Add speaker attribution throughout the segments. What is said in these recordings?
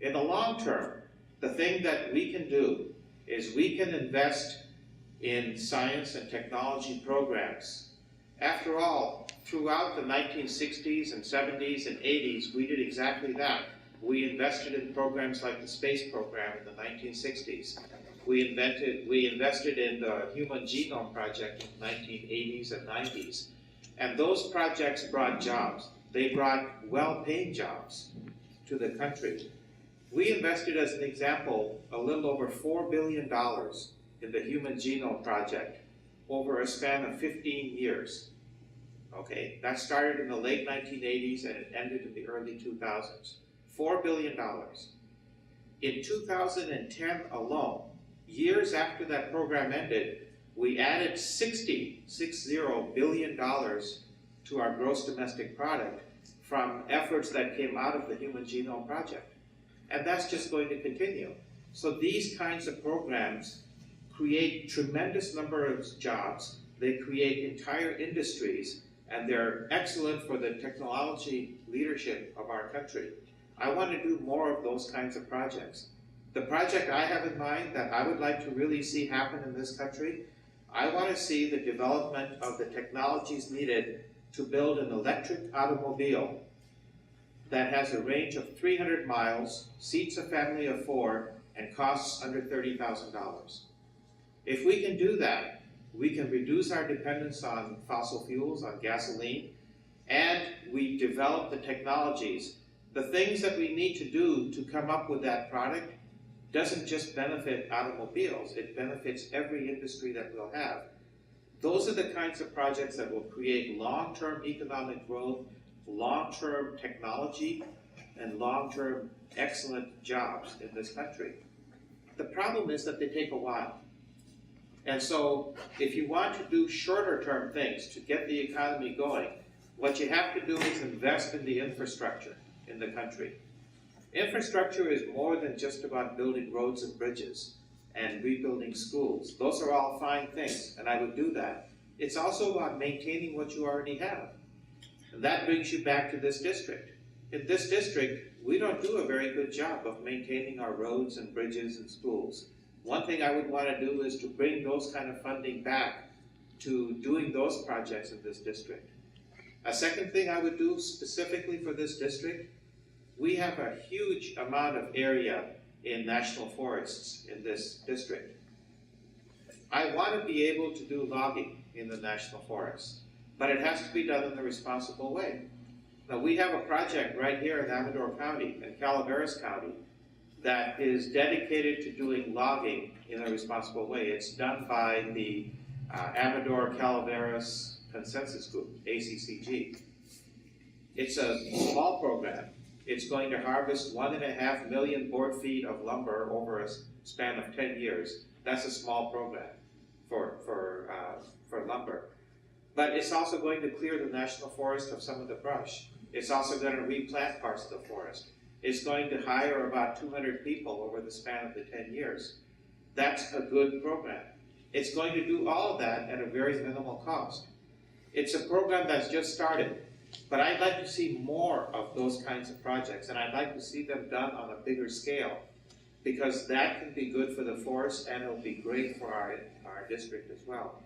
Speaker 1: In the long term, the thing that we can do is we can invest in science and technology programs. After all, throughout the 1960s and 70s and 80s, we did exactly that. We invested in programs like the space program in the 1960s. We invested in the Human Genome Project in the 1980s and 90s. And those projects brought jobs. They brought well-paying jobs to the country. We invested, as an example, a little over $4 billion in the Human Genome Project over a span of 15 years. Okay, that started in the late 1980s and it ended in the early 2000s. $4 billion. In 2010 alone, years after that program ended, we added $60 billion to our gross domestic product from efforts that came out of the Human Genome Project. And that's just going to continue. So these kinds of programs create tremendous number of jobs. They create entire industries, and they're excellent for the technology leadership of our country. I want to do more of those kinds of projects. The project I have in mind that I would like to really see happen in this country, I want to see the development of the technologies needed to build an electric automobile that has a range of 300 miles, seats a family of 4, and costs under $30,000. If we can do that, we can reduce our dependence on fossil fuels, on gasoline, and we develop the technologies. The things that we need to do to come up with that product doesn't just benefit automobiles, it benefits every industry that we'll have. Those are the kinds of projects that will create long-term economic growth, long-term technology, and long-term excellent jobs in this country. The problem is that they take a while. And so if you want to do shorter-term things to get the economy going, what you have to do is invest in the infrastructure in the country. Infrastructure is more than just about building roads and bridges and rebuilding schools. Those are all fine things, and I would do that. It's also about maintaining what you already have. And that brings you back to this district. In this district, we don't do a very good job of maintaining our roads and bridges and schools. One thing I would want to do is to bring those kind of funding back to doing those projects in this district. A second thing I would do specifically for this district, we have a huge amount of area in national forests in this district. I want to be able to do logging in the national forests, but it has to be done in a responsible way. Now, we have a project right here in Amador County and Calaveras County that is dedicated to doing logging in a responsible way. It's done by the Amador Calaveras Consensus Group, ACCG. It's a small program. It's going to harvest 1.5 million board feet of lumber over a span of 10 years. That's a small program for lumber. But it's also going to clear the national forest of some of the brush. It's also going to replant parts of the forest. It's going to hire about 200 people over the span of the 10 years. That's a good program. It's going to do all of that at a very minimal cost. It's a program that's just started, but I'd like to see more of those kinds of projects, and I'd like to see them done on a bigger scale, because that can be good for the forest and it'll be great for our district as well.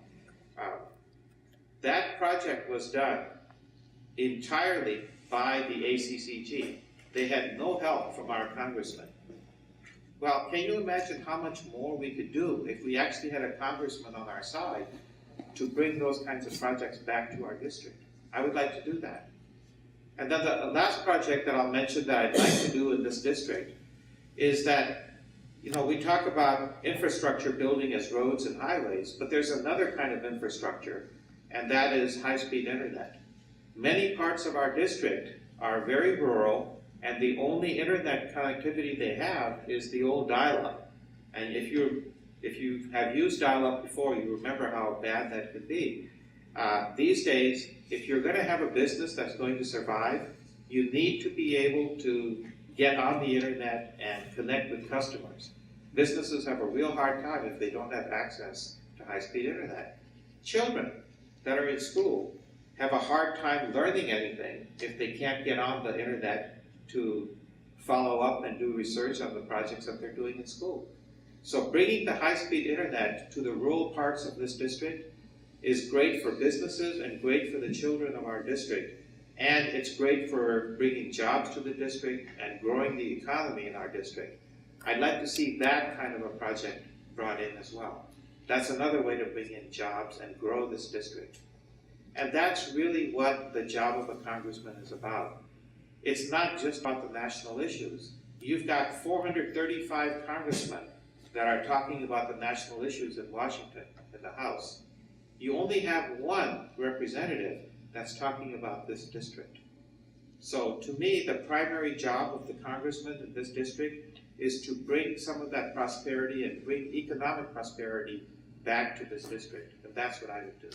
Speaker 1: That project was done entirely by the ACCG. They had no help from our congressman. Well, can you imagine how much more we could do if we actually had a congressman on our side to bring those kinds of projects back to our district? I would like to do that. And then the last project that I'll mention that I'd like to do in this district is that, you know, we talk about infrastructure building as roads and highways, but there's another kind of infrastructure, and that is high-speed internet. Many parts of our district are very rural, and the only internet connectivity they have is the old dial-up. And if you have used dial-up before, you remember how bad that could be. These days, if you're going to have a business that's going to survive, you need to be able to get on the internet and connect with customers. Businesses have a real hard time if they don't have access to high-speed internet. Children that are in school have a hard time learning anything if they can't get on the internet to follow up and do research on the projects that they're doing in school. So bringing the high-speed internet to the rural parts of this district is great for businesses and great for the children of our district. And it's great for bringing jobs to the district and growing the economy in our district. I'd like to see that kind of a project brought in as well. That's another way to bring in jobs and grow this district. And that's really what the job of a congressman is about. It's not just about the national issues. You've got 435 congressmen that are talking about the national issues in Washington, in the House. You only have one representative that's talking about this district. So to me, the primary job of the congressman in this district is to bring some of that prosperity and bring economic prosperity back to this district. And that's what I would do.